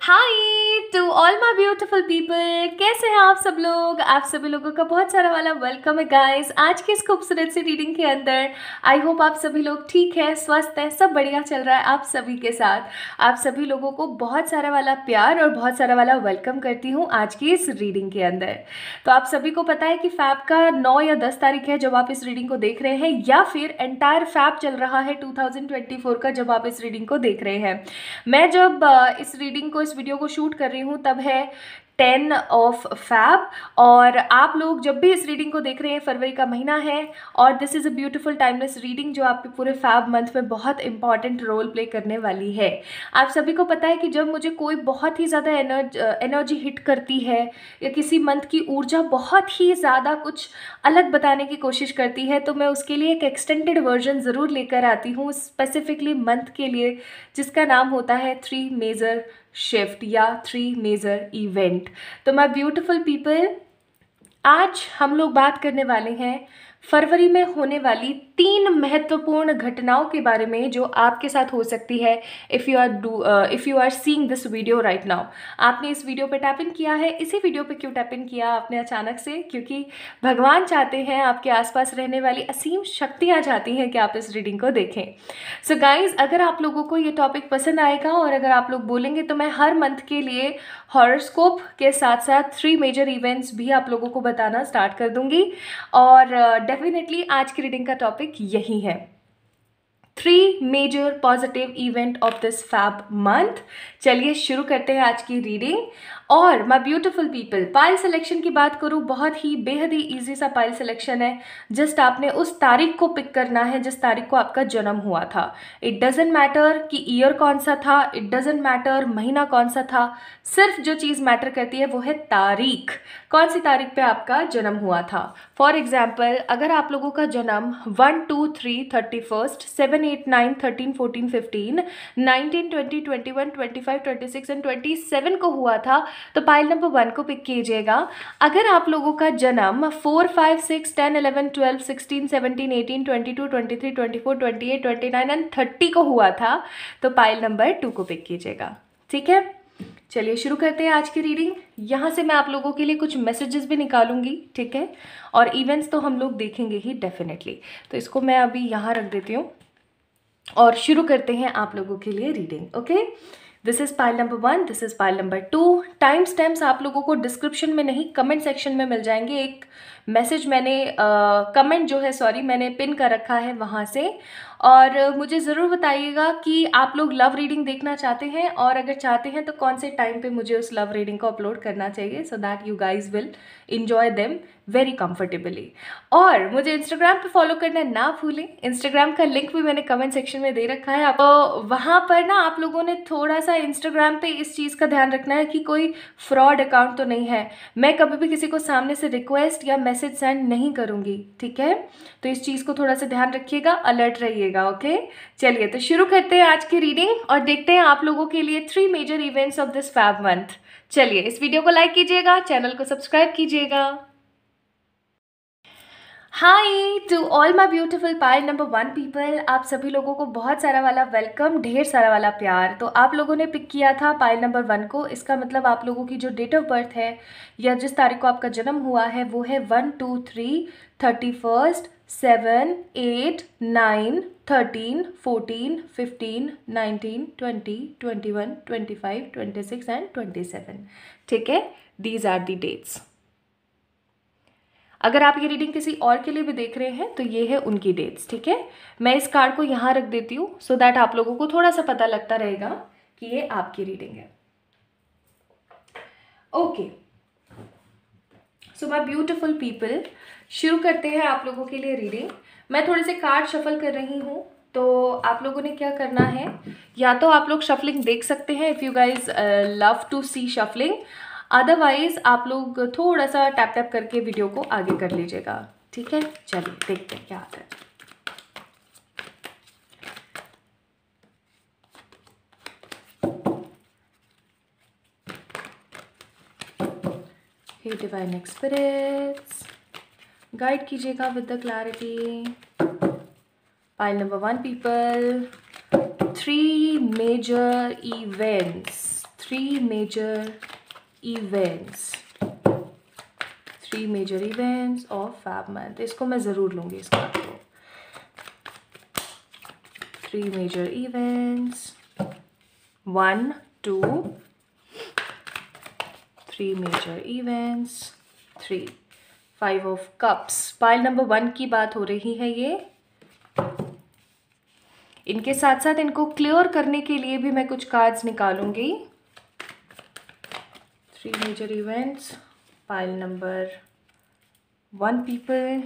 Hi to all my beautiful people, कैसे हैं आप सब लोग। आप सभी लोगों का बहुत सारा वाला वेलकम है गाइस आज की इस खूबसूरत सी रीडिंग के अंदर। आई होप आप सभी लोग ठीक है, स्वस्थ है, सब बढ़िया चल रहा है आप सभी के साथ। आप सभी लोगों को बहुत सारा वाला प्यार और बहुत सारा वाला वेलकम करती हूँ आज की इस रीडिंग के अंदर। तो आप सभी को पता है कि फैब का 9 या 10 तारीख है जब आप इस रीडिंग को देख रहे हैं, या फिर एंटायर फैब चल रहा है 2024 का जब आप इस रीडिंग को देख रहे हैं। मैं जब इस रीडिंग को, इस वीडियो को शूट कर रही हूँ तब है 10 ऑफ फैब, और आप लोग जब भी इस रीडिंग को देख रहे हैं फरवरी का महीना है, और this is a beautiful timeless reading जो आपके पूरे फैब मंथ में बहुत इंपॉर्टेंट रोल प्ले करने वाली है। आप सभी को पता है कि जब मुझे कोई बहुत ही ज़्यादा एनर्जी हिट करती है या किसी मंथ की ऊर्जा बहुत ही ज़्यादा कुछ अलग बताने की कोशिश करती है, तो मैं उसके लिए एक एक्सटेंडेड वर्जन ज़रूर लेकर आती हूँ स्पेसिफिकली मंथ के लिए, जिसका नाम होता है 3 मेजर शिफ्ट या 3 मेजर इवेंट। तो माय ब्यूटीफुल पीपल, आज हम लोग बात करने वाले हैं फरवरी में होने वाली 3 महत्वपूर्ण घटनाओं के बारे में जो आपके साथ हो सकती है if you are seeing this video right now. आपने इस वीडियो पे टैप इन किया है। इसी वीडियो पे क्यों टैप इन किया आपने अचानक से? क्योंकि भगवान चाहते हैं, आपके आसपास रहने वाली असीम शक्तियाँ चाहती हैं कि आप इस रीडिंग को देखें। सो गाइज, अगर आप लोगों को ये टॉपिक पसंद आएगा और अगर आप लोग बोलेंगे तो मैं हर मंथ के लिए हॉरोस्कोप के साथ साथ 3 मेजर इवेंट्स भी आप लोगों को बताना स्टार्ट कर दूंगी। और डेफिनेटली आज की रीडिंग का टॉपिक यही है, 3 major positive event of this Feb month. चलिए शुरू करते हैं आज की रीडिंग। और my beautiful people, pile selection की बात करूँ, बहुत ही बेहद ही ईजी सा पाइल सिलेक्शन है। जस्ट आपने उस तारीख को पिक करना है जिस तारीख को आपका जन्म हुआ था। इट डजेंट मैटर कि ईयर कौन सा था, इट डजेंट मैटर महीना कौन सा था, सिर्फ जो चीज़ मैटर करती है वो है तारीख, कौन सी तारीख पे आपका जन्म हुआ था। फॉर एग्जाम्पल, अगर आप लोगों का जन्म 1, 2, 3, 31, 7, 8, 9, 13, 14, 15, 19, 20, 21, 25, 26 एंड 27 को हुआ था तो पाइल नंबर 1 को पिक कीजिएगा। अगर आप लोगों का जन्म 4, 5, 6, 10, 11, 12, 16, 17, 18, 22, 23, 24, 28, 29 एंड 30 को हुआ था तो पाइल नंबर 2 को पिक कीजिएगा। ठीक है, चलिए शुरू करते हैं आज की रीडिंग। यहाँ से मैं आप लोगों के लिए कुछ मैसेजेस भी निकालूंगी, ठीक है, और इवेंट्स तो हम लोग देखेंगे ही डेफिनेटली। तो इसको मैं अभी यहाँ रख देती हूँ और शुरू करते हैं आप लोगों के लिए reading. Okay, this is pile number 1, this is pile number 2। Time stamps आप लोगों को डिस्क्रिप्शन में नहीं, कमेंट सेक्शन में मिल जाएंगे। एक मैसेज मैंने कमेंट जो है सॉरी मैंने पिन कर रखा है वहाँ से। और मुझे ज़रूर बताइएगा कि आप लोग लव रीडिंग देखना चाहते हैं, और अगर चाहते हैं तो कौन से टाइम पे मुझे उस लव रीडिंग को अपलोड करना चाहिए, so that you guys will enjoy them very comfortably. और मुझे इंस्टाग्राम पे फॉलो करना ना भूलें, इंस्टाग्राम का लिंक भी मैंने कमेंट सेक्शन में दे रखा है। आप वहाँ पर ना आप लोगों ने थोड़ा सा इंस्टाग्राम पे इस चीज़ का ध्यान रखना है कि कोई फ्रॉड अकाउंट तो नहीं है। मैं कभी भी किसी को सामने से रिक्वेस्ट या मैसेज सेंड नहीं करूँगी, ठीक है, तो इस चीज़ को थोड़ा सा ध्यान रखिएगा, अलर्ट रहिएगा। ओके, चलिए तो शुरू करते हैं आज की रीडिंग और देखते हैं आप लोगों के लिए 3 major events of this Feb month. चलिए इस वीडियो को लाइक कीजिएगा, चैनल को सब्सक्राइब कीजिएगा। Hi to all my beautiful pile number 1 people, आप सभी लोगों को बहुत सारा वाला वेलकम, ढेर सारा वाला प्यार। तो आप लोगों ने पिक किया था पाइल नंबर 1 को, इसका मतलब आप लोगों की जो डेट ऑफ बर्थ है या जिस तारीख को आपका जन्म हुआ है वो है 1, 2, 3, 31, 7, 8, 9, 13, 14, 15, 19, 20, 21, 25, 26 एंड 27। ठीक है, दीज आर दी डेट्स। अगर आप ये रीडिंग किसी और के लिए भी देख रहे हैं तो ये है उनकी डेट्स। ठीक है, मैं इस कार्ड को यहाँ रख देती हूँ सो दैट आप लोगों को थोड़ा सा पता लगता रहेगा कि ये आपकी रीडिंग है। Okay, so my beautiful people, शुरू करते हैं आप लोगों के लिए रीडिंग। मैं थोड़े से कार्ड शफल कर रही हूँ, तो आप लोगों ने क्या करना है, या तो आप लोग शफलिंग देख सकते हैं if you guys love to see shuffling, otherwise आप लोग थोड़ा सा टैप टैप करके वीडियो को आगे कर लीजिएगा। ठीक है, चलिए देखते हैं क्या आता है। हे डिवाइन स्पिरिट्स, गाइड कीजिएगा with the clarity. Pile number 1 people, 3 major events, 3 major events of Feb month. इसको मैं ज़रूर लूँगी इस कार्ड को। 3 major events, 1 2 3 major events, 3 5 of cups. Pile number 1 की बात हो रही है ये। इनके साथ साथ इनको क्लियर करने के लिए भी मैं कुछ कार्ड्स निकालूंगी। 3 major events, pile number 1 people,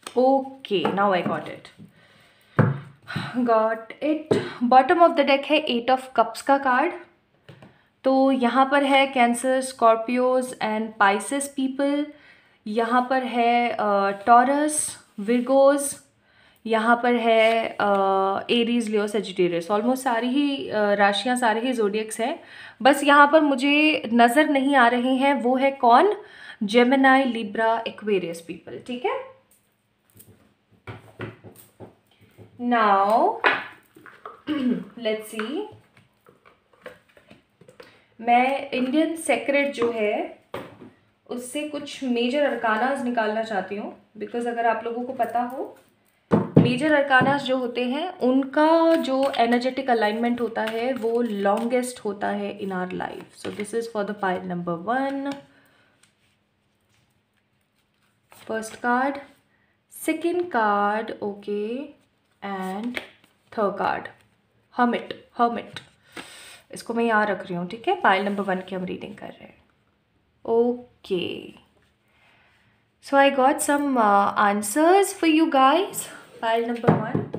okay now I got it. Bottom of the deck है 8 ऑफ कप्स का कार्ड। तो यहाँ पर है cancer, Scorpios and Pisces people. यहाँ पर है टॉरस, विर्गोज। यहाँ पर है एरीज, लियो, सेजिटेरियस। ऑलमोस्ट सारी ही राशियाँ, सारे ही जोडियक्स हैं। बस यहाँ पर मुझे नज़र नहीं आ रहे हैं वो है कौन, जेमिनाई, लिब्रा, एक्वेरियस पीपल। ठीक है, नाउ लेट्स सी। मैं इंडियन सेक्रेट जो है उससे कुछ मेजर अरकानास निकालना चाहती हूँ, बिकॉज अगर आप लोगों को पता हो मेजर अरकानास जो होते हैं उनका जो एनर्जेटिक अलाइनमेंट होता है वो लॉन्गेस्ट होता है in our life. So this is for the pile number 1, first card, second card, okay, and third card, hermit. इसको मैं यहाँ रख रही हूँ। ठीक है, पाइल नंबर 1 की हम रीडिंग कर रहे हैं। Okay, so I got some answers for you guys. Pile number 1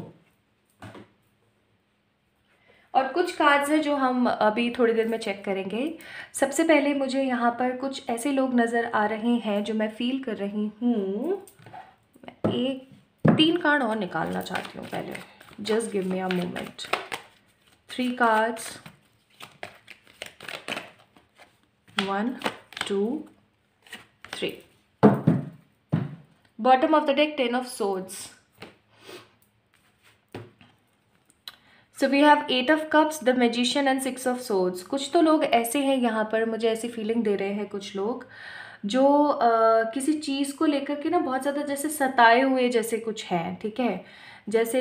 और कुछ कार्ड्स हैं जो हम अभी थोड़ी देर में चेक करेंगे। सबसे पहले मुझे यहाँ पर कुछ ऐसे लोग नज़र आ रहे हैं जो मैं फील कर रही हूँ। मैं 3 कार्ड और निकालना चाहती हूँ पहले, just give me a moment. 3 cards, 1 2 3। Bottom of the deck 10 of swords. So we have 8 of cups, the magician and 6 of swords. कुछ तो लोग ऐसे हैं यहाँ पर, मुझे ऐसी फीलिंग दे रहे हैं कुछ लोग जो किसी चीज़ को लेकर के ना बहुत ज़्यादा जैसे सताए हुए जैसे कुछ हैं। ठीक है, जैसे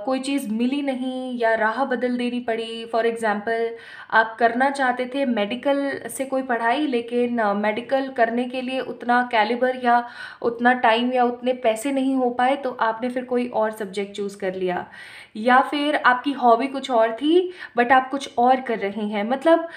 कोई चीज़ मिली नहीं या राह बदल देनी पड़ी। फॉर एग्ज़ाम्पल, आप करना चाहते थे मेडिकल से कोई पढ़ाई, लेकिन मेडिकल करने के लिए उतना कैलिबर या उतना टाइम या उतने पैसे नहीं हो पाए, तो आपने फिर कोई और सब्जेक्ट चूज़ कर लिया। या फिर आपकी हॉबी कुछ और थी बट आप कुछ और कर रहे हैं, मतलब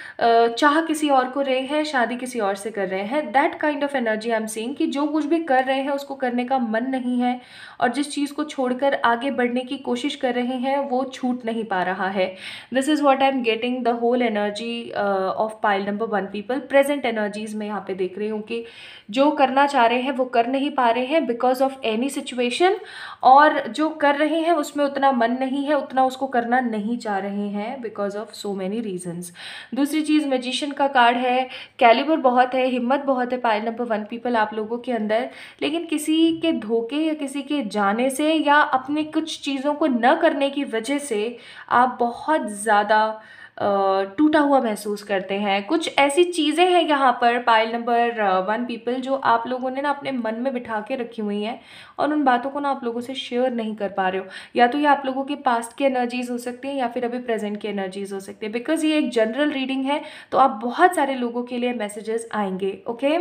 चाह किसी और को रहे हैं, शादी किसी और से कर रहे हैं। That kind of energy I am seeing कि जो कुछ भी कर रहे हैं उसको करने का मन नहीं है, और जिस चीज़ को छोड़कर आगे बढ़ने की कोशिश कर रहे हैं वो छूट नहीं पा रहा है। This is what I am getting the whole energy of pile number 1 people. Present energies में यहाँ पे देख रही हूँ कि जो करना चाह रहे हैं वो कर नहीं पा रहे हैं बिकॉज ऑफ एनी सिचुएशन, और जो कर रहे हैं उसमें उतना मन नहीं है, उतना उसको करना नहीं चाह रहे हैं because of so many reasons. दूसरी चीज़, मैजिशियन का कार्ड है, कैलिबर बहुत है, हिम्मत बहुत है पाइल नंबर 1 पीपल आप लोगों के अंदर, लेकिन किसी के धोखे या किसी के जाने से या अपने कुछ चीज़ों को न करने की वजह से आप बहुत ज़्यादा टूटा हुआ महसूस करते हैं। कुछ ऐसी चीज़ें हैं यहाँ पर पाइल नंबर 1 पीपल जो आप लोगों ने ना अपने मन में बिठा के रखी हुई हैं, और उन बातों को ना आप लोगों से शेयर नहीं कर पा रहे हो। या तो ये आप लोगों के पास्ट की एनर्जीज हो सकती हैं या फिर अभी प्रेजेंट की एनर्जीज हो सकती है। बिकॉज ये एक जनरल रीडिंग है तो आप बहुत सारे लोगों के लिए मैसेजेस आएंगे। ओके,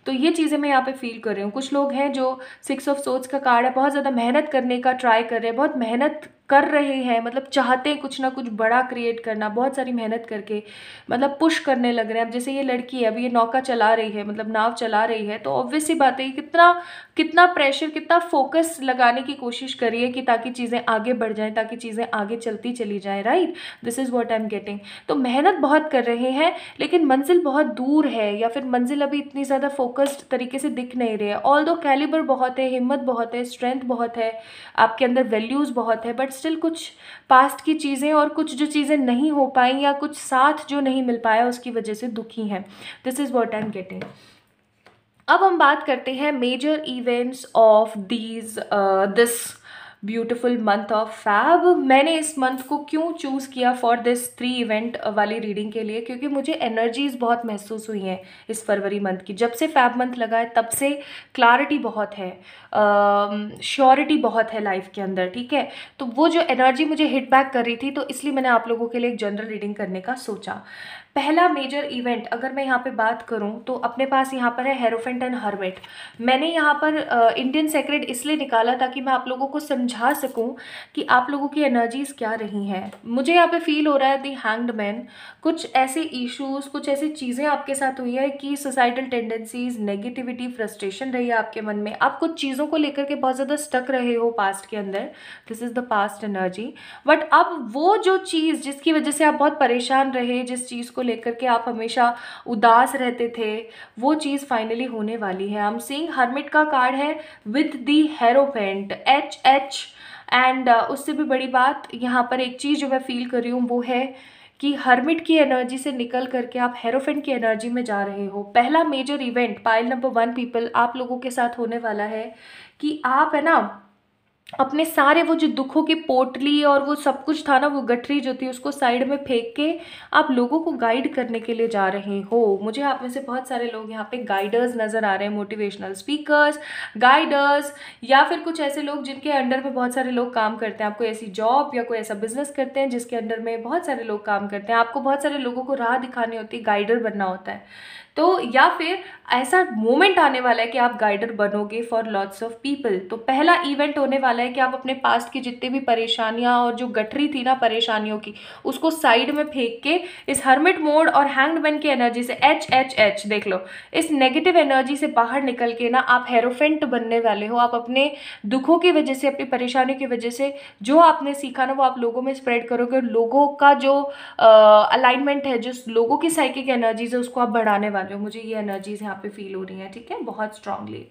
तो ये चीज़ें मैं यहाँ पे फील कर रही हूँ। कुछ लोग हैं जो 6 ऑफ सोर्ड्स का कार्ड है, बहुत ज़्यादा मेहनत करने का ट्राई कर रहे हैं, बहुत मेहनत कर रहे हैं, मतलब चाहते हैं कुछ ना कुछ बड़ा क्रिएट करना, बहुत सारी मेहनत करके मतलब पुश करने लग रहे हैं। अब जैसे ये लड़की है, अभी ये नौका चला रही है, मतलब नाव चला रही है, तो ऑब्वियस सी बात है कितना प्रेशर, कितना फोकस लगाने की कोशिश करिए कि ताकि चीज़ें आगे बढ़ जाएं, ताकि चीज़ें आगे चलती चली जाएं। Right, this is what I am getting. तो मेहनत बहुत कर रहे हैं लेकिन मंजिल बहुत दूर है, या फिर मंजिल अभी इतनी ज़्यादा फोकस्ड तरीके से दिख नहीं रही है। ऑल्दो कैलिबर बहुत है, हिम्मत बहुत है, स्ट्रेंथ बहुत है, आपके अंदर वैल्यूज़ बहुत है, बट स्टिल कुछ पास्ट की चीज़ें और कुछ जो चीज़ें नहीं हो पाई या कुछ साथ जो नहीं मिल पाया उसकी वजह से दुखी हैं। This is what I am getting. अब हम बात करते हैं major events of this beautiful month of Feb. मैंने इस मंथ को क्यों चूज़ किया फॉर दिस 3 इवेंट वाली रीडिंग के लिए, क्योंकि मुझे एनर्जीज़ बहुत महसूस हुई हैं इस फरवरी मंथ की। जब से फैब मंथ लगा है तब से क्लैरिटी बहुत है, श्योरिटी बहुत है लाइफ के अंदर, ठीक है। तो वो जो एनर्जी मुझे हिट बैक कर रही थी, तो इसलिए मैंने आप लोगों के लिए एक जनरल रीडिंग करने का सोचा। पहला मेजर इवेंट अगर मैं यहाँ पे बात करूँ तो अपने पास यहाँ पर है हेरोफेंट एंड हर्मिट। मैंने यहाँ पर इंडियन सेक्रेट इसलिए निकाला ताकि मैं आप लोगों को समझा सकूँ कि आप लोगों की एनर्जीज क्या रही हैं। मुझे यहाँ पे फील हो रहा है दी हैंग्ड मैन, कुछ ऐसे इश्यूज, कुछ ऐसी चीज़ें आपके साथ हुई है कि सोसाइटल टेंडेंसीज, नेगेटिविटी, फ्रस्ट्रेशन रही है आपके मन में। आप कुछ चीज़ों को लेकर के बहुत ज़्यादा स्टक रहे हो पास्ट के अंदर, this is the past energy. But अब वो जो चीज़ जिसकी वजह से आप बहुत परेशान रहे, जिस चीज़ को लेकर के आप हमेशा उदास रहते थे, वो चीज़ फाइनली होने वाली है। आई एम सीइंग हर्मिट का कार्ड है with the hierophant, HH। And उससे भी बड़ी बात यहाँ पर एक चीज़ जो मैं फील कर रही हूँ वो है कि हर्मिट की एनर्जी से निकल करके आप हेरोफेंट की एनर्जी में जा रहे हो। पहला major event pile number 1 people आप लोगों के साथ होने वाला है कि आप है ना अपने सारे वो जो दुखों की पोटली और वो सब कुछ था ना, वो गठरी जो थी, उसको साइड में फेंक के आप लोगों को गाइड करने के लिए जा रहे हो। मुझे आप में से बहुत सारे लोग यहाँ पे गाइडर्स नज़र आ रहे हैं, मोटिवेशनल स्पीकर्स, गाइडर्स, या फिर कुछ ऐसे लोग जिनके अंडर में बहुत सारे लोग काम करते हैं। आप कोई ऐसी जॉब या कोई ऐसा बिजनेस करते हैं जिसके अंडर में बहुत सारे लोग काम करते हैं, आपको बहुत सारे लोगों को राह दिखानी होती है, गाइडर बनना होता है। तो या फिर ऐसा मोमेंट आने वाला है कि आप गाइडर बनोगे फॉर लॉट्स ऑफ पीपल। तो पहला इवेंट होने वाला है कि आप अपने पास्ट की जितनी भी परेशानियां और जो गठरी थी ना परेशानियों की, उसको साइड में फेंक के इस हर्मिट मोड और हैंग्ड मैन की एनर्जी से, HHH देख लो, इस नेगेटिव एनर्जी से बाहर निकल के ना आप हेरोफेंट बनने वाले हो। आप अपने दुखों की वजह से, अपनी परेशानियों की वजह से जो आपने सीखा ना वो आप लोगों में स्प्रेड करोगे, और लोगों का जो अलाइनमेंट है, जो लोगों की साइकिक एनर्जीज है, उसको आप बढ़ाने वाले हो। मुझे ये एनर्जीज यहाँ पे फील हो रही हैं, ठीक है, बहुत स्ट्रांगली।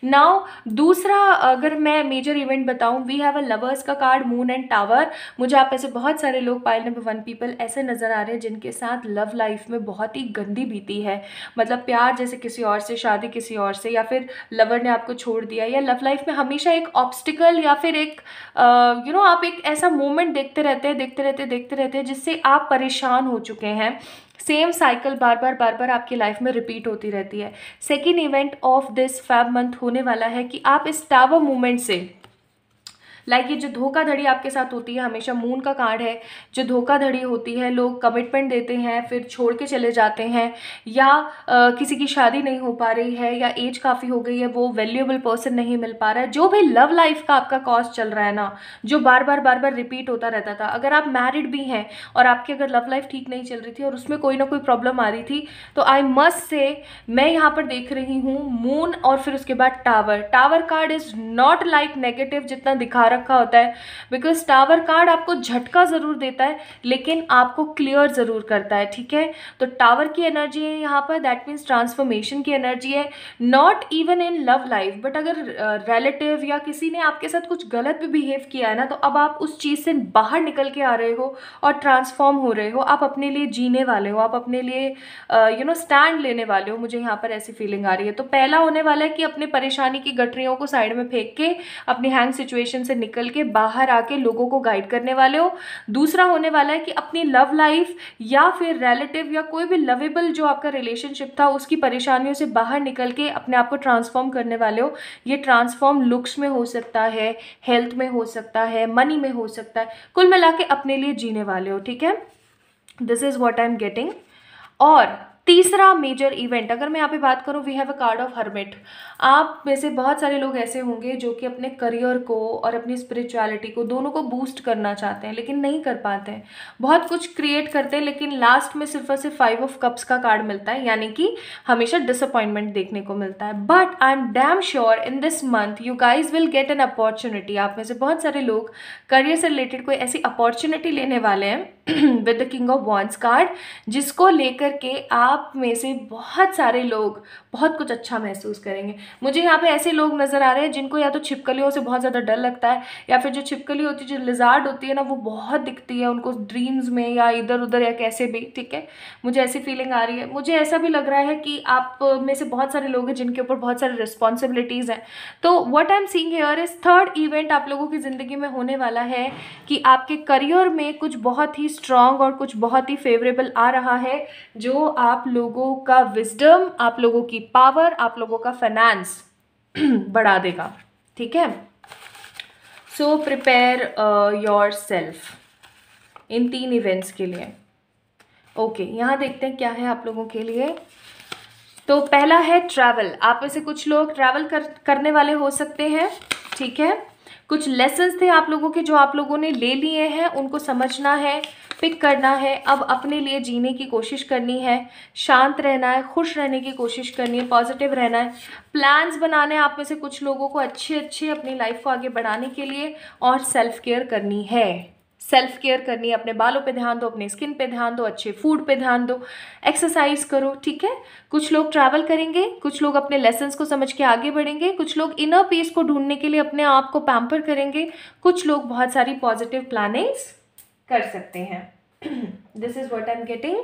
नाउ दूसरा अगर मैं मेजर इवेंट बताऊं, वी हैव अ लवर्स का कार्ड, मून एंड टावर। मुझे आप ऐसे बहुत सारे लोग, पाइल नंबर 1 पीपल ऐसे नजर आ रहे हैं जिनके साथ लव लाइफ में बहुत ही गंदी बीती है। मतलब प्यार जैसे किसी और से, शादी किसी और से, या फिर लवर ने आपको छोड़ दिया, या लव लाइफ में हमेशा एक ऑब्स्टिकल या फिर एक आप एक ऐसा मोमेंट देखते रहते हैं जिससे आप परेशान हो चुके हैं। सेम साइकिल बार बार आपकी लाइफ में रिपीट होती रहती है। Second event of this Feb month होने वाला है कि आप इस टावर मूवमेंट से, लाइक ये जो धोखाधड़ी आपके साथ होती है, हमेशा मून का कार्ड है, जो धोखाधड़ी होती है, लोग कमिटमेंट देते हैं फिर छोड़ के चले जाते हैं, या किसी की शादी नहीं हो पा रही है, या एज काफ़ी हो गई है, वो वैल्यूएबल पर्सन नहीं मिल पा रहा है, जो भी लव लाइफ का आपका कॉस्ट चल रहा है ना, जो बार बार रिपीट होता रहता था। अगर आप मैरिड भी हैं और आपकी अगर लव लाइफ ठीक नहीं चल रही थी और उसमें कोई ना कोई प्रॉब्लम आ रही थी, तो आई मस्ट से मैं यहाँ पर देख रही हूँ मून और फिर उसके बाद tower. Tower card is not like negative जितना दिखा रखा होता है, बिकॉज टावर कार्ड आपको झटका जरूर देता है लेकिन आपको क्लियर जरूर करता है, ठीक है। तो टावर की एनर्जी है यहाँ पर, दैट मीन्स ट्रांसफॉर्मेशन की एनर्जी है, not even in love life, but अगर रिलेटिव या किसी ने आपके साथ कुछ गलत भी बिहेव किया है ना, तो अब आप उस चीज़ से बाहर निकल के आ रहे हो और ट्रांसफॉर्म हो रहे हो, आप अपने लिए जीने वाले हो, आप अपने लिए स्टैंड लेने वाले हो। मुझे यहाँ पर ऐसी फीलिंग आ रही है। तो पहला होने वाला है कि अपने परेशानी की गठरियों को साइड में फेंक के अपनी हैंग सिचुएशन से निकल के बाहर आके लोगों को गाइड करने वाले हो। दूसरा होने वाला है कि अपनी लव लाइफ या फिर रिलेटिव या कोई भी लवेबल जो आपका रिलेशनशिप था उसकी परेशानियों से बाहर निकल के अपने आप को ट्रांसफॉर्म करने वाले हो। ये ट्रांसफॉर्म लुक्स में हो सकता है, हेल्थ में हो सकता है, मनी में हो सकता है, कुल मिला के अपने लिए जीने वाले हो, ठीक है। This is what I am getting. और तीसरा मेजर इवेंट अगर मैं यहाँ पे बात करूँ, we have a card of hermit. आप में से बहुत सारे लोग ऐसे होंगे जो कि अपने करियर को और अपनी स्पिरिचुअलिटी को दोनों को बूस्ट करना चाहते हैं लेकिन नहीं कर पाते हैं। बहुत कुछ क्रिएट करते हैं लेकिन लास्ट में सिर्फ और सिर्फ 5 ऑफ कप्स का कार्ड मिलता है, यानी कि हमेशा डिसअपॉइंटमेंट देखने को मिलता है। But I am damn sure in this month you guys will get an opportunity. आप में से बहुत सारे लोग करियर से रिलेटेड कोई ऐसी अपॉर्चुनिटी लेने वाले हैं with the king of wands card, जिसको लेकर के आप में से बहुत सारे लोग बहुत कुछ अच्छा महसूस करेंगे। मुझे यहाँ पे ऐसे लोग नज़र आ रहे हैं जिनको या तो छिपकलियों से बहुत ज़्यादा डर लगता है, या फिर जो छिपकली होती है, जो लिजार्ड होती है ना, वो बहुत दिखती है उनको ड्रीम्स में या इधर उधर या कैसे भी, ठीक है। मुझे ऐसी फीलिंग आ रही है। मुझे ऐसा भी लग रहा है कि आप में से बहुत सारे लोग हैं जिनके ऊपर बहुत सारी रिस्पॉन्सिबिलिटीज़ हैं। तो what I am seeing here is third event आप लोगों की ज़िंदगी में होने वाला है कि आपके करियर में कुछ बहुत ही स्ट्रांग और कुछ बहुत ही फेवरेबल आ रहा है, जो आप लोगों का विजडम, आप लोगों की पावर, आप लोगों का फाइनेंस बढ़ा देगा, ठीक है। So prepare your self in 3 events के लिए। ओके, यहाँ देखते हैं क्या है आप लोगों के लिए। तो पहला है ट्रैवल। आप में से कुछ लोग ट्रैवल करने वाले हो सकते हैं, ठीक है। कुछ लेसन्स थे आप लोगों के जो आप लोगों ने ले लिए हैं, उनको समझना है, पिक करना है, अब अपने लिए जीने की कोशिश करनी है, शांत रहना है, खुश रहने की कोशिश करनी है, पॉजिटिव रहना है, प्लान्स बनाने हैं आप में से कुछ लोगों को अच्छे अच्छे अपनी लाइफ को आगे बढ़ाने के लिए, और सेल्फ केयर करनी है। सेल्फ केयर करनी है, अपने बालों पे ध्यान दो, अपने स्किन पे ध्यान दो, अच्छे फूड पे ध्यान दो, एक्सरसाइज करो, ठीक है। कुछ लोग ट्रैवल करेंगे, कुछ लोग अपने लेसन्स को समझ के आगे बढ़ेंगे, कुछ लोग इनर पीस को ढूंढने के लिए अपने आप को पैम्पर करेंगे, कुछ लोग बहुत सारी पॉजिटिव प्लानिंग्स कर सकते हैं। This is what I am getting.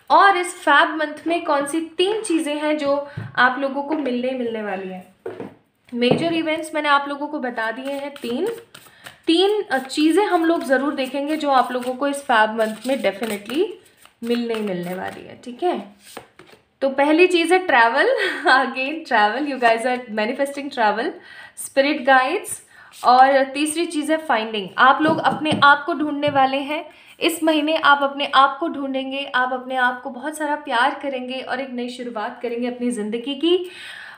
और इस फैब मंथ में कौन सी 3 चीज़ें हैं जो आप लोगों को मिलने वाली हैं। मेजर इवेंट्स मैंने आप लोगों को बता दिए हैं, 3 चीज़ें हम लोग ज़रूर देखेंगे जो आप लोगों को इस फैब मंथ में डेफिनेटली मिलने वाली है, ठीक है। तो पहली चीज़ है travel. Again travel, you guys are manifesting travel, spirit guides. और तीसरी चीज़ है फाइंडिंग। आप लोग अपने आप को ढूंढने वाले हैं इस महीने। आप अपने आप को ढूंढेंगे, आप अपने आप को बहुत सारा प्यार करेंगे और एक नई शुरुआत करेंगे अपनी ज़िंदगी की।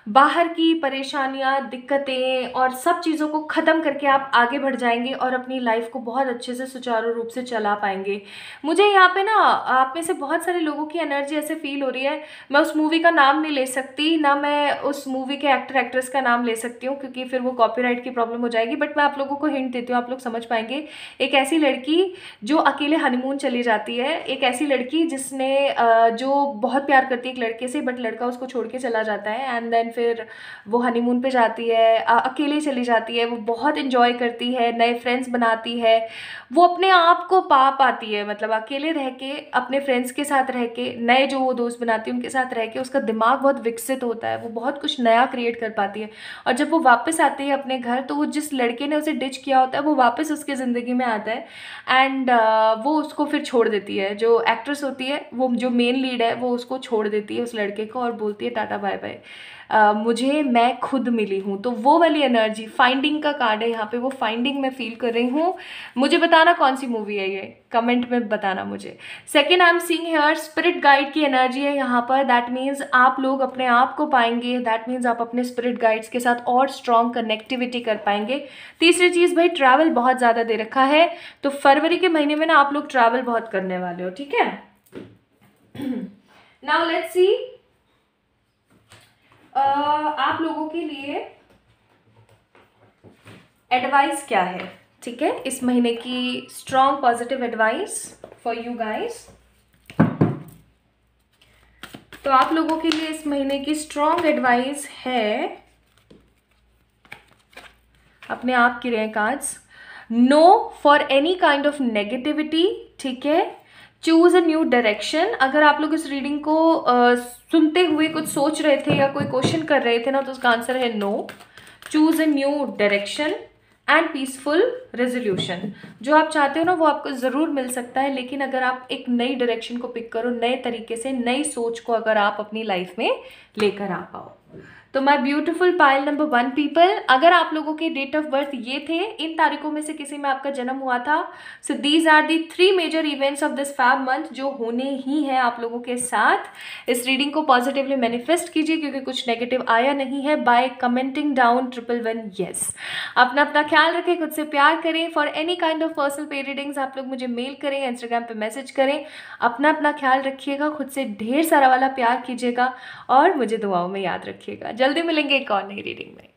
बाहर की परेशानियां, दिक्कतें और सब चीज़ों को ख़त्म करके आप आगे बढ़ जाएंगे और अपनी लाइफ को बहुत अच्छे से सुचारू रूप से चला पाएंगे। मुझे यहाँ पे ना आप में से बहुत सारे लोगों की एनर्जी ऐसे फील हो रही है। मैं उस मूवी का नाम नहीं ले सकती, ना मैं उस मूवी के एक्टर एक्ट्रेस का नाम ले सकती हूँ क्योंकि फिर वो कॉपीराइट की प्रॉब्लम हो जाएगी, बट मैं आप लोगों को हिंट देती हूँ, आप लोग समझ पाएंगे। एक ऐसी लड़की जो अकेले हनीमून चली जाती है, एक ऐसी लड़की जिसने जो बहुत प्यार करती है एक लड़के से, बट लड़का उसको छोड़ के चला जाता है, एंड देन फिर वो हनीमून पे जाती है, अकेले चली जाती है, वो बहुत इन्जॉय करती है, नए फ्रेंड्स बनाती है, वो अपने आप को पा पाती है, मतलब अकेले रह के, अपने फ्रेंड्स के साथ रह के, नए जो वो दोस्त बनाती है उनके साथ रह के उसका दिमाग बहुत विकसित होता है, वो बहुत कुछ नया क्रिएट कर पाती है। और जब वो वापस आती है अपने घर, तो वो जिस लड़के ने उसे डिच किया होता है वो वापस उसके ज़िंदगी में आता है, एंड वो उसको फिर छोड़ देती है। जो एक्ट्रेस होती है, वो जो मेन लीड है, वो उसको छोड़ देती है उस लड़के को और बोलती है टाटा बाय बाय, मुझे मैं खुद मिली हूँ। तो वो वाली एनर्जी, फाइंडिंग का कार्ड है यहाँ पे, वो फाइंडिंग मैं फील कर रही हूँ। मुझे बताना कौन सी मूवी है ये, कमेंट में बताना मुझे। Second, I am seeing here spirit guide की एनर्जी है यहाँ पर। दैट मीन्स आप लोग अपने आप को पाएंगे, दैट मीन्स आप अपने स्पिरिट गाइड्स के साथ और स्ट्रॉन्ग कनेक्टिविटी कर पाएंगे। तीसरी चीज़, भाई ट्रैवल बहुत ज़्यादा दे रखा है, तो फरवरी के महीने में ना आप लोग ट्रैवल बहुत करने वाले हो, ठीक है। नाउ लेट्स सी आप लोगों के लिए एडवाइस क्या है, ठीक है, इस महीने की strong positive advice for you guys. तो आप लोगों के लिए इस महीने की स्ट्रॉन्ग एडवाइस है, अपने आप की रहे cards, no for any kind of negativity, ठीक है। Choose a new direction. अगर आप लोग इस रीडिंग को सुनते हुए कुछ सोच रहे थे या कोई क्वेश्चन कर रहे थे ना, तो उसका आंसर है no. Choose a new direction and peaceful resolution. जो आप चाहते हो ना वो आपको ज़रूर मिल सकता है, लेकिन अगर आप एक नई डायरेक्शन को पिक करो, नए तरीके से, नई सोच को अगर आप अपनी लाइफ में लेकर आ पाओ। तो my beautiful pile number 1 people, अगर आप लोगों के डेट ऑफ बर्थ ये थे, इन तारीखों में से किसी में आपका जन्म हुआ था, so these are the 3 major events of this Feb month जो होने ही हैं आप लोगों के साथ। इस रीडिंग को पॉजिटिवली मैनिफेस्ट कीजिए क्योंकि कुछ नेगेटिव आया नहीं है, बाय कमेंटिंग डाउन 111 येस। अपना अपना ख्याल रखें, खुद से प्यार करें। For any kind of personal पे रीडिंग्स आप लोग मुझे मेल करें, इंस्टाग्राम पे मैसेज करें। अपना अपना ख्याल रखिएगा, खुद से ढेर सारा वाला प्यार कीजिएगा और मुझे दुआओं में याद रखिएगा। जल्दी मिलेंगे एक और नई रीडिंग में।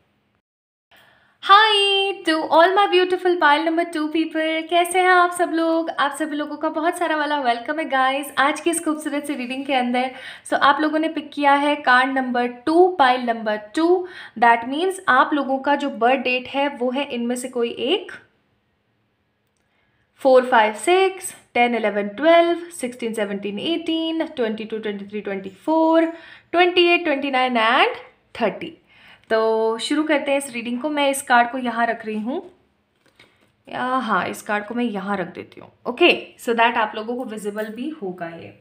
Hi to all my beautiful pile number 2 people, कैसे हैं आप सब लोग। आप सभी लोगों का बहुत सारा वाला वेलकम है गाइस आज की इस खूबसूरत सी रीडिंग के अंदर। आप लोगों ने पिक किया है card number 2, pile number 2। That means आप लोगों का जो बर्थ डेट है वो है इनमें से कोई एक 4, 5, 6, 10, 11, 12, 16, 17, 18, 22, 23, 24, 28, 29 एंड 30। तो शुरू करते हैं इस रीडिंग को। मैं इस कार्ड को यहाँ रख रही हूँ, या हाँ, इस कार्ड को मैं यहाँ रख देती हूँ। ओके, सो दैट आप लोगों को विजिबल भी होगा। ये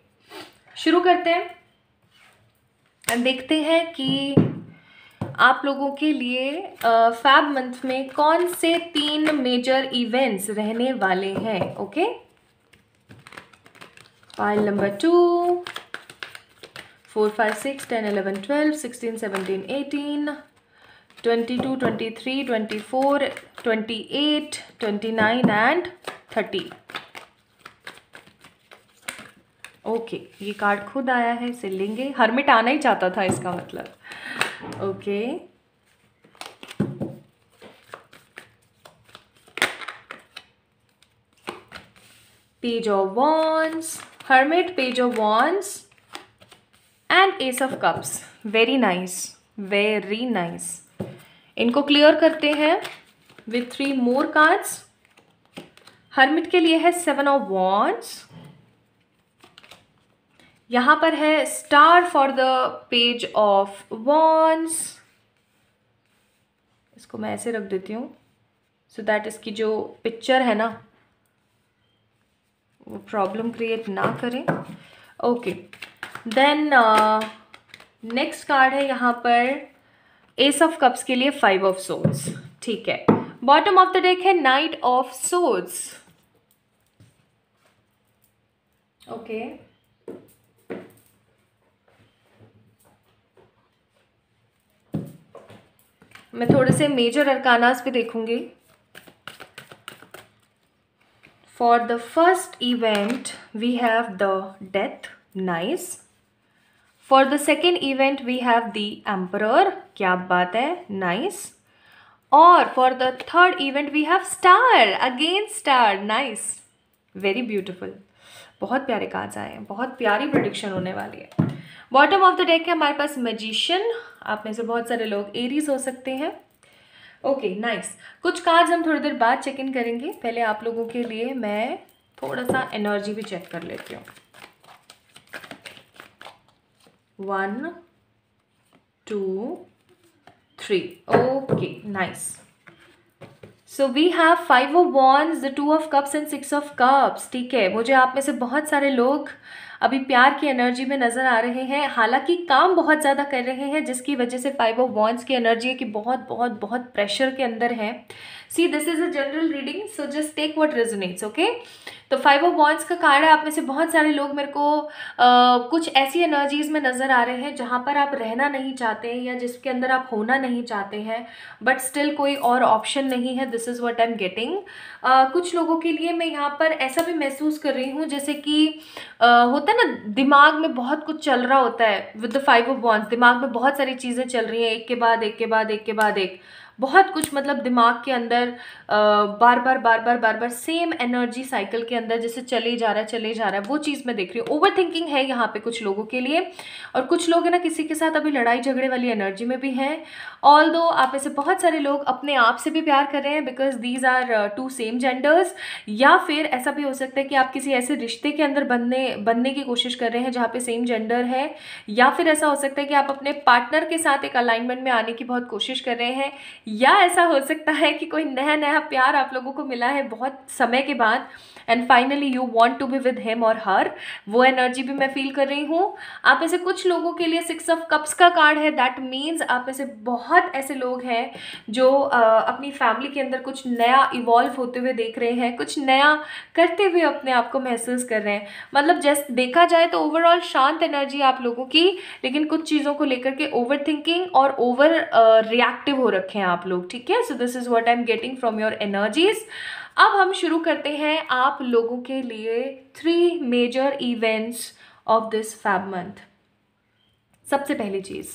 शुरू करते हैं एंड देखते हैं कि आप लोगों के लिए फैब मंथ में कौन से 3 मेजर इवेंट्स रहने वाले हैं। Okay, pile number 2, 4, 5, 6, 10, 11, 12, 16, 17, 18, 22, 23, 24, 28, 29 and 30। Okay, ये कार्ड खुद आया है, इसे लेंगे। हर्मिट आना ही चाहता था इसका मतलब। Okay, page of wands, hermit, page of wands and ace of cups. Very nice, very nice. इनको क्लियर करते हैं विथ 3 मोर कार्ड्स। हर्मिट के लिए है 7 ऑफ वॉन्ड्स, यहाँ पर है star for the page of wands. इसको मैं ऐसे रख देती हूँ सो दैट इसकी जो पिक्चर है ना वो प्रॉब्लम क्रिएट ना करें। ओके, देन नेक्स्ट कार्ड है यहाँ पर एस ऑफ कप्स के लिए 5 ऑफ सोर्ड्स। ठीक है, बॉटम ऑफ द डेक है नाइट ऑफ सोर्ड्स। ओके, मैं थोड़े से मेजर अरकानास पे देखूंगी। For the first event we have the death, nice. For the second event we have the emperor, क्या बात है, नाइस। और for the third event we have star, again star, nice, very beautiful. बहुत प्यारे cards आए हैं, बहुत प्यारी प्रेडिक्शन होने वाली है। बॉटम ऑफ द डेक है हमारे पास मैजिशियन। आप में से बहुत सारे लोग एरीज हो सकते हैं। Okay, nice. कुछ कार्ड्स हम थोड़ी देर बाद चेक इन करेंगे। पहले आप लोगों के लिए मैं थोड़ा सा एनर्जी भी चेक कर लेती हूँ। 1, 2, 3। Okay, nice. So we have 5 of wands, the 2 of cups and 6 of cups. ठीक है, मुझे आप में से बहुत सारे लोग अभी प्यार की एनर्जी में नज़र आ रहे हैं, हालांकि काम बहुत ज़्यादा कर रहे हैं, जिसकी वजह से 5 ऑफ वॉन्ड्स की एनर्जी है कि बहुत बहुत बहुत प्रेशर के अंदर है। See, this is a general reading, so just take what resonates. Okay, तो 5 ऑफ वॉन्ड्स का कार्ड है। आप में से बहुत सारे लोग मेरे को कुछ ऐसी एनर्जीज में नज़र आ रहे हैं जहाँ पर आप रहना नहीं चाहते हैं या जिसके अंदर आप होना नहीं चाहते हैं, बट स्टिल कोई और ऑप्शन नहीं है। This is what I am getting. कुछ लोगों के लिए मैं यहाँ पर ऐसा भी महसूस कर रही हूँ जैसे कि होता है ना, दिमाग में बहुत कुछ चल रहा होता है विद द 5 ऑफ वॉन्ड्स। दिमाग में बहुत सारी चीज़ें चल रही हैं, एक के बाद एक के बाद एक के बाद एक, बहुत कुछ, मतलब दिमाग के अंदर बार बार सेम एनर्जी साइकिल के अंदर जैसे चले जा रहा है, वो चीज़ मैं देख रही हूँ। ओवर थिंकिंग है यहाँ पे कुछ लोगों के लिए, और कुछ लोग है ना किसी के साथ अभी लड़ाई झगड़े वाली एनर्जी में भी हैं। ऑल्दो आप में से बहुत सारे लोग अपने आप से भी प्यार कर रहे हैं because these are 2 same genders, या फिर ऐसा भी हो सकता है कि आप किसी ऐसे रिश्ते के अंदर बनने की कोशिश कर रहे हैं जहाँ पे सेम जेंडर है, या फिर ऐसा हो सकता है कि आप अपने पार्टनर के साथ एक अलाइनमेंट में आने की बहुत कोशिश कर रहे हैं, या ऐसा हो सकता है कि कोई नया प्यार आप लोगों को मिला है बहुत समय के बाद and finally you want to be with him और हर। वो एनर्जी भी मैं फील कर रही हूँ। आप में से कुछ लोगों के लिए 6 ऑफ कप्स का कार्ड है। दैट मीन्स आप में से बहुत ऐसे लोग हैं जो अपनी फैमिली के अंदर कुछ नया इवॉल्व होते हुए देख रहे हैं, कुछ नया करते हुए अपने आप को महसूस कर रहे हैं। मतलब जैसे देखा जाए तो ओवरऑल शांत एनर्जी आप लोगों की, लेकिन कुछ चीज़ों को लेकर के ओवर थिंकिंग और ओवर रिएक्टिव हो रखे हैं आप लोग। ठीक है, so this is what I am getting from your energies. अब हम शुरू करते हैं आप लोगों के लिए 3 major events of this Feb month. सबसे पहली चीज़,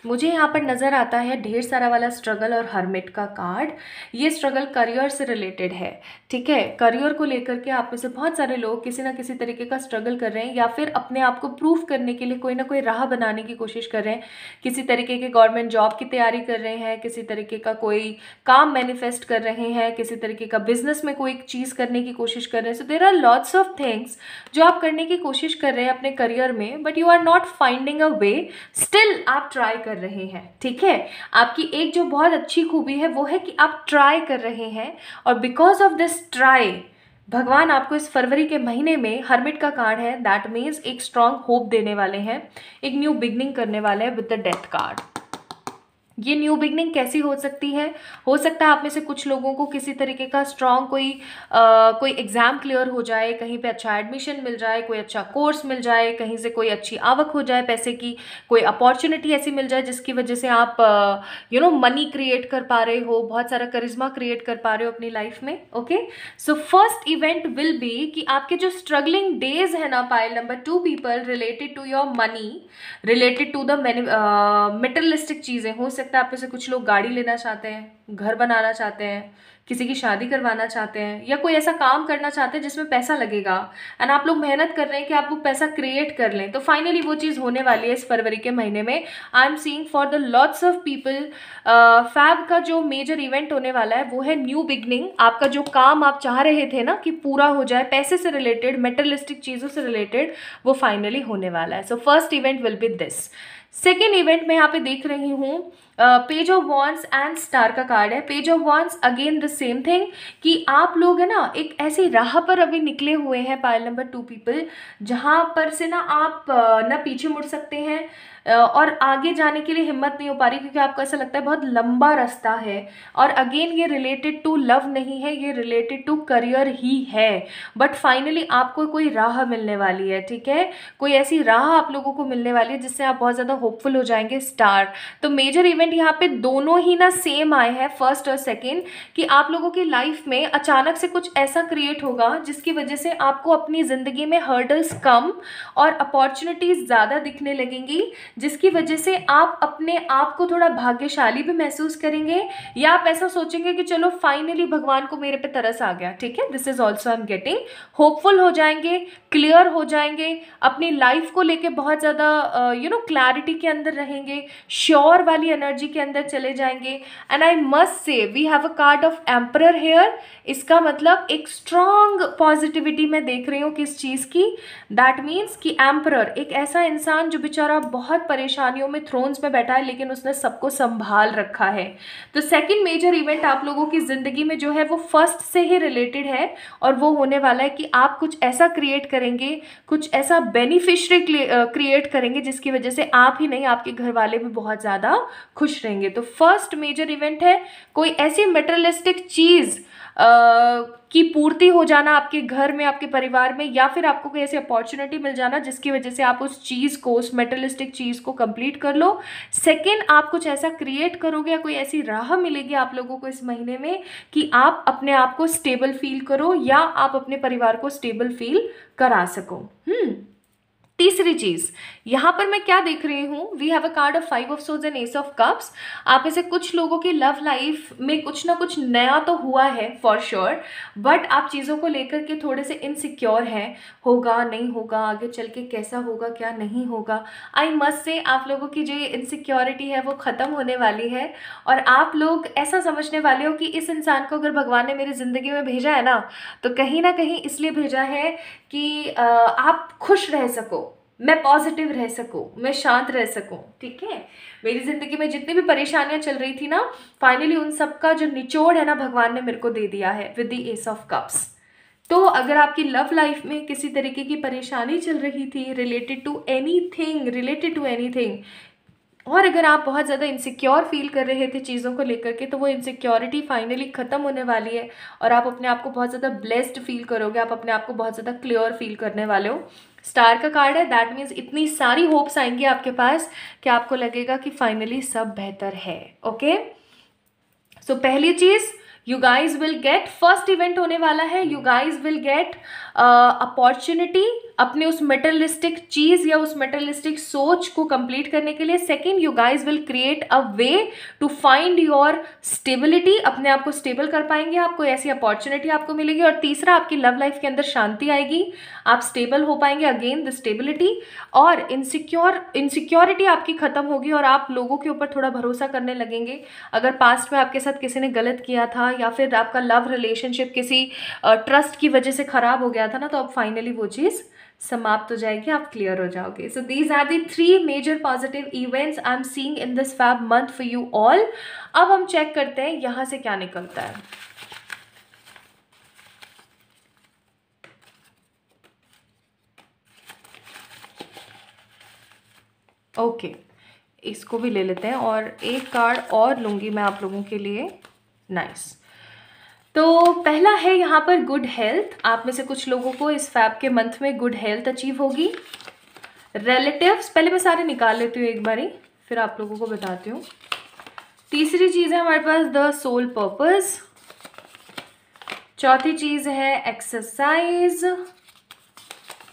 मुझे यहाँ पर नज़र आता है ढेर सारा वाला स्ट्रगल और हर्मिट का कार्ड। ये स्ट्रगल करियर से रिलेटेड है, ठीक है। करियर को लेकर के आप में से बहुत सारे लोग किसी ना किसी तरीके का स्ट्रगल कर रहे हैं, या फिर अपने आप को प्रूव करने के लिए कोई ना कोई राह बनाने की कोशिश कर रहे हैं। किसी तरीके के गवर्नमेंट जॉब की तैयारी कर रहे हैं, किसी तरीके का कोई काम मैनिफेस्ट कर रहे हैं, किसी तरीके का बिजनेस में कोई चीज़ करने की कोशिश कर रहे हैं। So there are lots of things जो आप करने की कोशिश कर रहे हैं अपने करियर में, but you are not finding a way. Still आप ट्राई कर रहे हैं, ठीक है। आपकी एक जो बहुत अच्छी खूबी है वो है कि आप ट्राई कर रहे हैं, और बिकॉज ऑफ दिस ट्राई भगवान आपको इस फरवरी के महीने में, हर्मिट का कार्ड है, दैट मीन्स एक स्ट्रांग होप देने वाले हैं, एक न्यू बिगनिंग करने वाले हैं विद द डेथ कार्ड। ये न्यू बिगनिंग कैसी हो सकती है? हो सकता है आप में से कुछ लोगों को किसी तरीके का स्ट्रॉन्ग कोई एग्ज़ाम क्लियर हो जाए, कहीं पे अच्छा एडमिशन मिल जाए, कोई अच्छा कोर्स मिल जाए, कहीं से कोई अच्छी आवक हो जाए पैसे की, कोई अपॉर्चुनिटी ऐसी मिल जाए जिसकी वजह से आप मनी क्रिएट कर पा रहे हो, बहुत सारा करिश्मा क्रिएट कर पा रहे हो अपनी लाइफ में। Okay, so first event will be कि आपके जो स्ट्रगलिंग डेज है ना, pile number 2 people, related to your money, related to the materialistic चीज़ें। हो सकता है आप में से कुछ लोग गाड़ी लेना चाहते हैं, घर बनाना चाहते हैं, किसी की शादी करवाना चाहते हैं, या कोई ऐसा काम करना चाहते हैं जिसमें पैसा लगेगा, एंड आप लोग मेहनत कर रहे हैं कि आप वो पैसा क्रिएट कर लें। तो फाइनली वो चीज़ होने वाली है इस फरवरी के महीने में। I am seeing for the lots of people Feb का जो मेजर इवेंट होने वाला है वो है न्यू बिगनिंग। आपका जो काम आप चाह रहे थे ना कि पूरा हो जाए, पैसे से रिलेटेड, मेटेरियलिस्टिक चीज़ों से रिलेटेड, वो फाइनली होने वाला है। सो first event will B this. Second event में यहाँ पे देख रही हूँ page of wands and star का कार्ड है। Page of wands again the same thing कि आप लोग है ना एक ऐसी राह पर अभी निकले हुए हैं, पाइल नंबर 2 पीपल, जहाँ पर से ना आप ना पीछे मुड़ सकते हैं और आगे जाने के लिए हिम्मत नहीं हो पा रही, क्योंकि आपको ऐसा लगता है बहुत लंबा रास्ता है। और अगेन ये रिलेटेड टू लव नहीं है, ये रिलेटेड टू करियर ही है, बट फाइनली आपको कोई राह मिलने वाली है, ठीक है। कोई ऐसी राह आप लोगों को मिलने वाली है जिससे आप बहुत ज़्यादा होपफुल हो जाएंगे। स्टार, तो मेजर इवेंट यहाँ पे दोनों ही ना सेम आए हैं, फर्स्ट और सेकेंड, कि आप लोगों की लाइफ में अचानक से कुछ ऐसा क्रिएट होगा जिसकी वजह से आपको अपनी ज़िंदगी में हर्डल्स कम और अपॉर्चुनिटीज़ ज़्यादा दिखने लगेंगी, जिसकी वजह से आप अपने आप को थोड़ा भाग्यशाली भी महसूस करेंगे, या आप ऐसा सोचेंगे कि चलो फाइनली भगवान को मेरे पे तरस आ गया, ठीक है। This is also I am getting. Hopeful हो जाएंगे, क्लियर हो जाएंगे, अपनी लाइफ को लेके बहुत ज़्यादा क्लैरिटी के अंदर रहेंगे, श्योर वाली एनर्जी के अंदर चले जाएंगे। And I must say we have a card of emperor here. इसका मतलब एक स्ट्रॉन्ग पॉजिटिविटी मैं देख रही हूँ किस चीज़ की, दैट मीन्स कि एम्परर एक ऐसा इंसान जो बेचारा बहुत परेशानियों में, थ्रोन्स में बैठा है, लेकिन उसने सबको संभाल रखा है। तो सेकंड मेजर इवेंट आप लोगों की ज़िंदगी में जो है वो फर्स्ट से ही रिलेटेड है, और वो होने वाला है कि आप कुछ ऐसा क्रिएट करेंगे, कुछ ऐसा बेनिफिशरी क्रिएट करेंगे जिसकी वजह से आप ही नहीं, आपके घर वाले भी बहुत ज़्यादा खुश रहेंगे। तो फर्स्ट मेजर इवेंट है कोई ऐसी मेटेरियलिस्टिक चीज़ की पूर्ति हो जाना आपके घर में, आपके परिवार में, या फिर आपको कोई ऐसी अपॉर्चुनिटी मिल जाना जिसकी वजह से आप उस चीज़ को, उस मेटेरियलिस्टिक चीज़ को कंप्लीट कर लो। सेकंड, आप कुछ ऐसा क्रिएट करोगे या कोई ऐसी राह मिलेगी आप लोगों को इस महीने में कि आप अपने आप को स्टेबल फील करो, या आप अपने परिवार को स्टेबल फील करा सको। तीसरी चीज़ यहाँ पर मैं क्या देख रही हूँ, we have a card of 5 of swords and ace of cups. आप ऐसे कुछ लोगों की लव लाइफ में कुछ ना कुछ नया तो हुआ है फॉर श्योर, बट आप चीज़ों को लेकर के थोड़े से इनसिक्योर हैं, होगा नहीं होगा, आगे चल के कैसा होगा क्या नहीं होगा। आई मस्ट से आप लोगों की जो ये इनसिक्योरिटी है वो ख़त्म होने वाली है, और आप लोग ऐसा समझने वाले हो कि इस इंसान को अगर भगवान ने मेरी ज़िंदगी में भेजा है ना, तो कहीं ना कहीं इसलिए भेजा है कि आप खुश रह सको, मैं पॉजिटिव रह सकूं, मैं शांत रह सकूं, ठीक है। मेरी ज़िंदगी में जितनी भी परेशानियां चल रही थी ना, फाइनली उन सब का जो निचोड़ है ना, भगवान ने मेरे को दे दिया है with the S of cups. तो अगर आपकी लव लाइफ में किसी तरीके की परेशानी चल रही थी रिलेटेड टू एनीथिंग, और अगर आप बहुत ज़्यादा इनसिक्योर फील कर रहे थे चीज़ों को लेकर के, तो वो इनसिक्योरिटी फाइनली ख़त्म होने वाली है, और आप अपने आप को बहुत ज़्यादा ब्लेस्ड फील करोगे, आप अपने आप को बहुत ज़्यादा क्लियर फील करने वाले हो। स्टार का कार्ड है, दैट मीन्स इतनी सारी होप्स आएंगी आपके पास कि आपको लगेगा कि फाइनली सब बेहतर है। ओके, सो पहली चीज़, you guys will get, first event होने वाला है, you guys will get opportunity, अपने उस मेटलिस्टिक चीज़ या उस मेटलिस्टिक सोच को कंप्लीट करने के लिए। Second, you guys will create a way to find your stability, अपने आप को स्टेबल कर पाएंगे, आपको ऐसी अपॉर्चुनिटी आपको मिलेगी। और तीसरा, आपकी लव लाइफ के अंदर शांति आएगी, आप स्टेबल हो पाएंगे, अगेन द स्टेबिलिटी। और इनसिक्योरिटी आपकी खत्म होगी और आप लोगों के ऊपर थोड़ा भरोसा करने लगेंगे। अगर पास्ट में आपके साथ किसी ने गलत किया था या फिर आपका लव रिलेशनशिप किसी ट्रस्ट की वजह से खराब हो गया था ना, तो अब फाइनली वो चीज़ समाप्त हो जाएगी, आप क्लियर हो जाओगे। So these are the 3 major positive events I am seeing in this Feb month for you all. अब हम चेक करते हैं यहाँ से क्या निकलता है। ओके, इसको भी ले लेते हैं और एक कार्ड और लूँगी मैं आप लोगों के लिए। नाइस। तो पहला है यहाँ पर गुड हेल्थ। आप में से कुछ लोगों को इस फैब के मंथ में गुड हेल्थ अचीव होगी। रिलेटिव्स, पहले मैं सारे निकाल लेती हूँ एक बारी, फिर आप लोगों को बताती हूँ। तीसरी चीज़ है हमारे पास द सोल पर्पस। चौथी चीज़ है एक्सरसाइज।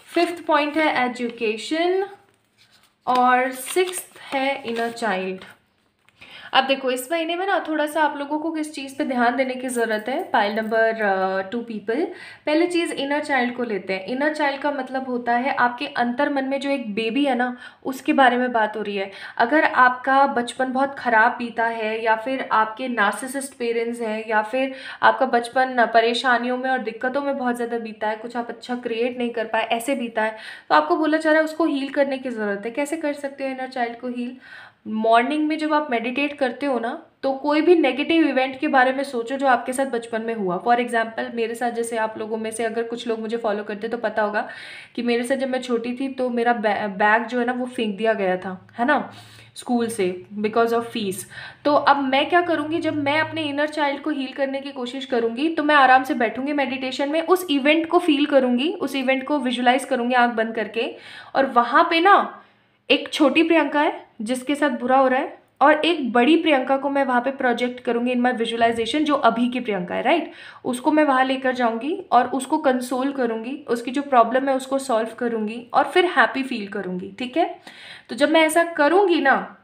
5th पॉइंट है एजुकेशन और 6th है इनर चाइल्ड। अब देखो, इस महीने में ना थोड़ा सा आप लोगों को किस चीज़ पे ध्यान देने की ज़रूरत है। पाइल नंबर 2 पीपल, पहले चीज़ इनर चाइल्ड को लेते हैं। इनर चाइल्ड का मतलब होता है आपके अंतर मन में जो एक बेबी है ना, उसके बारे में बात हो रही है। अगर आपका बचपन बहुत ख़राब बीता है या फिर आपके नार्सिसिस्ट पेरेंट्स हैं या फिर आपका बचपन परेशानियों में और दिक्कतों में बहुत ज़्यादा बीता है, कुछ आप अच्छा क्रिएट नहीं कर पाए, ऐसे बीता है, तो आपको बोला जा रहा है उसको हील करने की ज़रूरत है। कैसे कर सकते हो इनर चाइल्ड को हील? मॉर्निंग में जब आप मेडिटेट करते हो ना, तो कोई भी नेगेटिव इवेंट के बारे में सोचो जो आपके साथ बचपन में हुआ। फॉर एग्जांपल मेरे साथ, जैसे आप लोगों में से अगर कुछ लोग मुझे फॉलो करते तो पता होगा कि मेरे साथ जब मैं छोटी थी तो मेरा बैग जो है ना वो फेंक दिया गया था, है ना, स्कूल से, बिकॉज ऑफ फीस। तो अब मैं क्या करूँगी, जब मैं अपने इनर चाइल्ड को हील करने की कोशिश करूँगी तो मैं आराम से बैठूंगी मेडिटेशन में, उस इवेंट को फील करूँगी, उस इवेंट को विजुलाइज करूँगी आँख बंद करके, और वहाँ पे ना एक छोटी प्रियंका है जिसके साथ बुरा हो रहा है और एक बड़ी प्रियंका को मैं वहाँ पे प्रोजेक्ट करूँगी इन माय विजुअलाइजेशन, जो अभी की प्रियंका है, राइट। उसको मैं वहाँ लेकर जाऊँगी और उसको कंसोल करूँगी, उसकी जो प्रॉब्लम है उसको सॉल्व करूँगी और फिर हैप्पी फील करूँगी, ठीक है। तो जब मैं ऐसा करूँगी ना,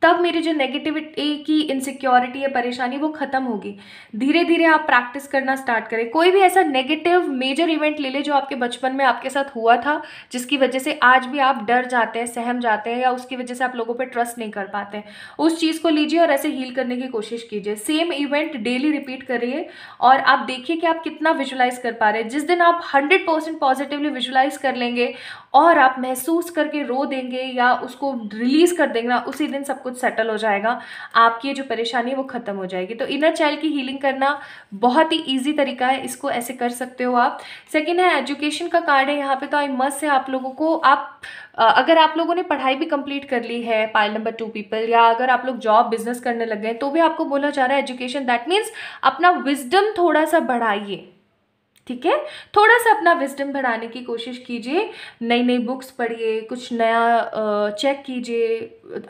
तब मेरी जो नेगेटिविटी की इनसिक्योरिटी है, परेशानी, वो ख़त्म होगी। धीरे धीरे आप प्रैक्टिस करना स्टार्ट करें। कोई भी ऐसा नेगेटिव मेजर इवेंट ले ले जो आपके बचपन में आपके साथ हुआ था, जिसकी वजह से आज भी आप डर जाते हैं, सहम जाते हैं, या उसकी वजह से आप लोगों पे ट्रस्ट नहीं कर पाते हैं, उस चीज़ को लीजिए और ऐसे हील करने की कोशिश कीजिए। सेम इवेंट डेली रिपीट करिए और आप देखिए कि आप कितना विजुलाइज कर पा रहे हैं। जिस दिन आप 100% पॉजिटिवली विजुलाइज कर लेंगे और आप महसूस करके रो देंगे या उसको रिलीज कर देंगे ना, उसी दिन सब कुछ सेटल हो जाएगा, आपकी जो परेशानी है वो खत्म हो जाएगी। तो इनर चाइल्ड की हीलिंग करना बहुत ही इजी तरीका है, इसको ऐसे कर सकते हो आप। सेकंड है एजुकेशन का कार्ड है यहाँ पे, तो आई मस्ट से आप लोगों को, आप अगर आप लोगों ने पढ़ाई भी कंप्लीट कर ली है, पाइल नंबर 2 पीपल, या अगर आप लोग जॉब बिजनेस करने लग गए, तो भी आपको बोला जा रहा है एजुकेशन, दैट मीन्स अपना विजडम थोड़ा सा बढ़ाइए, ठीक है। थोड़ा सा अपना विजडम बढ़ाने की कोशिश कीजिए, नई नई बुक्स पढ़िए, कुछ नया चेक कीजिए,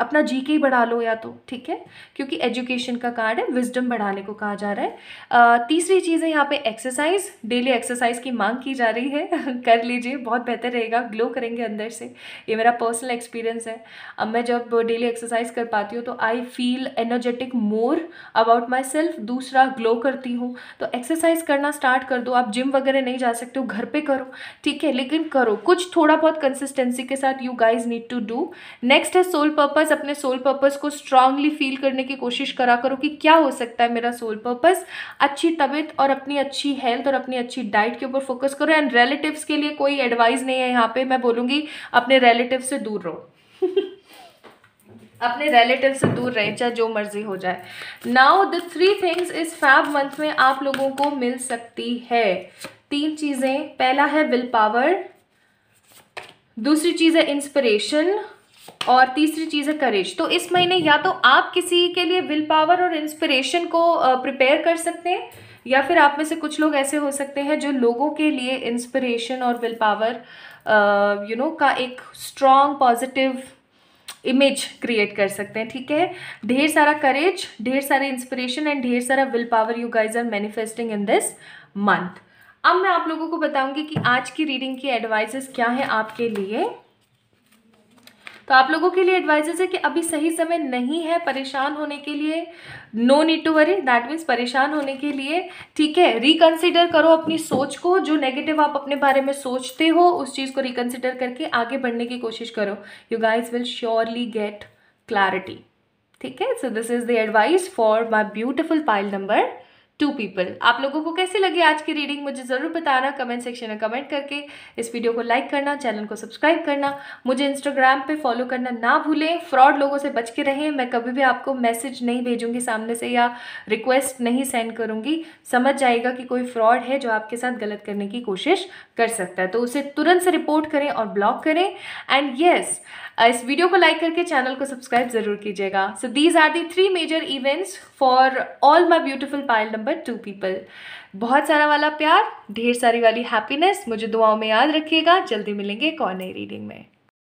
अपना जीके ही बढ़ा लो या तो, ठीक है, क्योंकि एजुकेशन का कार्ड है, विजडम बढ़ाने को कहा जा रहा है। तीसरी चीज़ है यहाँ पे एक्सरसाइज, डेली एक्सरसाइज की मांग की जा रही है कर लीजिए, बहुत बेहतर रहेगा, ग्लो करेंगे अंदर से, ये मेरा पर्सनल एक्सपीरियंस है। अब मैं जब डेली एक्सरसाइज कर पाती हूँ तो I feel energetic more about my self, दूसरा ग्लो करती हूँ। तो एक्सरसाइज करना स्टार्ट कर दो। आप जिम वगैरह नहीं जा सकते हो, घर पे करो, ठीक है, लेकिन करो कुछ थोड़ा बहुत कंसिस्टेंसी के साथ, you guys need to do. Next है सोल पर्पस। अपने सोल पर्पस को स्ट्रांगली फील करने की कोशिश करा करो कि क्या हो सकता है मेरा सोल पर्पस। अच्छी तबीयत और अपनी अच्छी हेल्थ और अपनी अच्छी डाइट के ऊपर फोकस करो। एंड रिलेटिव्स के लिए कोई एडवाइस नहीं है यहाँ पे, मैं बोलूँगी अपने रिलेटिव से दूर रहो अपने रिलेटिव से दूर रहें, चाहे जो मर्जी हो जाए। नाउ द 3 थिंग्स इस फैब मंथ में आप लोगों को मिल सकती है। 3 चीज़ें, पहला है विल पावर, दूसरी चीज़ है इंस्पिरेशन और तीसरी चीज़ है करेज। तो इस महीने या तो आप किसी के लिए विल पावर और इंस्पिरेशन को प्रिपेयर कर सकते हैं, या फिर आप में से कुछ लोग ऐसे हो सकते हैं जो लोगों के लिए इंस्पिरेशन और विल पावर का एक स्ट्रॉन्ग पॉजिटिव इमेज क्रिएट कर सकते हैं, ठीक है। ढेर सारा करेज, ढेर सारे इंस्पिरेशन एंड ढेर सारा will power you guys are manifesting in this month. अब मैं आप लोगों को बताऊंगी कि आज की रीडिंग की एडवाइजेस क्या है आपके लिए। तो आप लोगों के लिए एडवाइजेस है कि अभी सही समय नहीं है परेशान होने के लिए। No need to worry, that means परेशान होने के लिए, ठीक है। रिकंसिडर करो अपनी सोच को, जो नेगेटिव आप अपने बारे में सोचते हो उस चीज़ को रिकंसिडर करके आगे बढ़ने की कोशिश करो। You guys will surely get clarity, ठीक है। सो this is the advice for my beautiful pile number 2 people. आप लोगों को कैसी लगी आज की रीडिंग मुझे ज़रूर बताना कमेंट सेक्शन में कमेंट करके। इस वीडियो को लाइक करना, चैनल को सब्सक्राइब करना, मुझे इंस्टाग्राम पे फॉलो करना ना भूलें। फ्रॉड लोगों से बच के रहें। मैं कभी भी आपको मैसेज नहीं भेजूंगी सामने से या रिक्वेस्ट नहीं सेंड करूंगी। समझ जाएगा कि कोई फ्रॉड है जो आपके साथ गलत करने की कोशिश कर सकता है, तो उसे तुरंत से रिपोर्ट करें और ब्लॉक करें। एंड येस, इस वीडियो को लाइक करके चैनल को सब्सक्राइब जरूर कीजिएगा। So these are the 3 major events for all my beautiful pile number 2 people. बहुत सारा वाला प्यार, ढेर सारी वाली हैप्पीनेस, मुझे दुआओं में याद रखिएगा। जल्दी मिलेंगे एक और नई रीडिंग में।